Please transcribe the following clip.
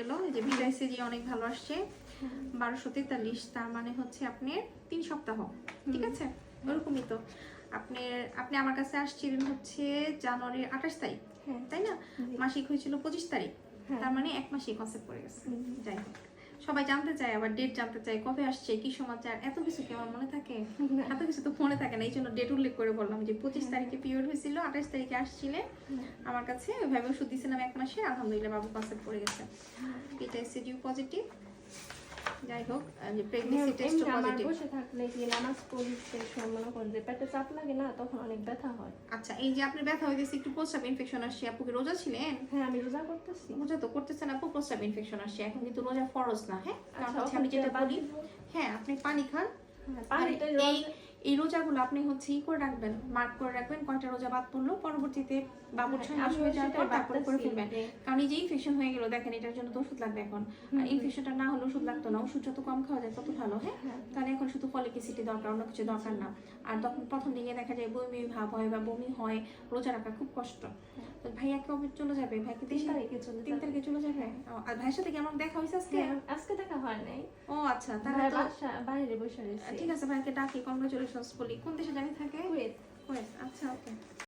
গেল। এই যে বিটাইসিজি অনেক ভালো আসছে, 1243, তার মানে হচ্ছে আপনি 3 সপ্তাহ, ঠিক আছে? ওরকমই তো আপনি আমার কাছে আসছিলেন হচ্ছে জানুয়ারির 28 তারিখ, তাই না? মাসিক হয়েছিল 25 তারিখ, তার মানে 1 মাসই কনসেপ্ট পড়ে গেছে। যাই হোক, সবাই জানতে চায়, আবার ডেট জানতে চায়, কবে আসছে, কি সমাচার, এত কিছু কি আমার মনে থাকে? এত কিছু তো মনে থাকে না, এই জন্য ডেট উল্লেখ করে বললাম যে 25 তারিখে পিরিয়ড হয়েছিল, 28 তারিখে আসছিলে আমার কাছে, ওইভাবে ওষুধ দিয়েছিলাম 1 মাসে, আলহামদুলিল্লাহ বাবু কনসেপ্ট পড়ে গেছে, এটা এসিডিউ পজিটিভ। যাই হোক, যে প্রেগন্যান্সি টেস্টও পজিটিভ। বসে থাকলে কি নামাজ পড়তে মনে করেন যে পেটে চাপ লাগে না, তখন অনেক ব্যথা হয়। আচ্ছা, এই যে আপনি ব্যথা হইতেছে, একটু প্রস্রাব ইনফেকশন আসছে, আপু কি রোজা ছিলেন? হ্যাঁ, আমি রোজা করতেছি। রোজা তো করতেছেন আপু, প্রস্রাব ইনফেকশন আসছে, এখন কিন্তু রোজা ফরজ না, হ্যাঁ? কারণ আচ্ছা, হচ্ছে আমি যেটা বলি, হ্যাঁ আপনি পানি খান, পানিটা এই রোজাগুলো আপনি হচ্ছে ই করে রাখবেন, মার্ক করে রাখবেন কয়টা রোজা বাদ পড়লো, পরবর্তীতে বাবুর 6 মাস হয়ে যাওয়ার পর তারপরে করে ফেলবেন। কারণ এই যে ইনফেকশন হয়ে গেল, দেখেন এটার জন্য তো ওষুধ লাগবে এখন, আর ইনফেকশনটা না হলে ওষুধ লাগতো না, ওষুধ যত কম খাওয়া যায় তত ভালো, হ্যাঁ? তাহলে এখন শুধু ফলিক অ্যাসিড দরকার, অন্য কিছু দরকার না। আর তখন প্রথম দিকে দেখা যায় বমি ভাব হয় বা বমি হয়, রোজা রাখা খুব কষ্ট। তো ভাইয়া কবে চলে যাবে? ভাইকে 3 তারিখে চলে 3 তারিখে চলে যাবে। আর ভাইয়ের সাথে কি আমার দেখা হয়েছে আজকে? আজকে দেখা হয় নাই। ও আচ্ছা, তাহলে তো বাইরে বসে রয়েছে। ঠিক আছে, ভাইকে ডাকি, কংগ্রেচুলেশনস বলি। কোন দেশে জানি থাকে? কুয়েত। কুয়েত, আচ্ছা ওকে।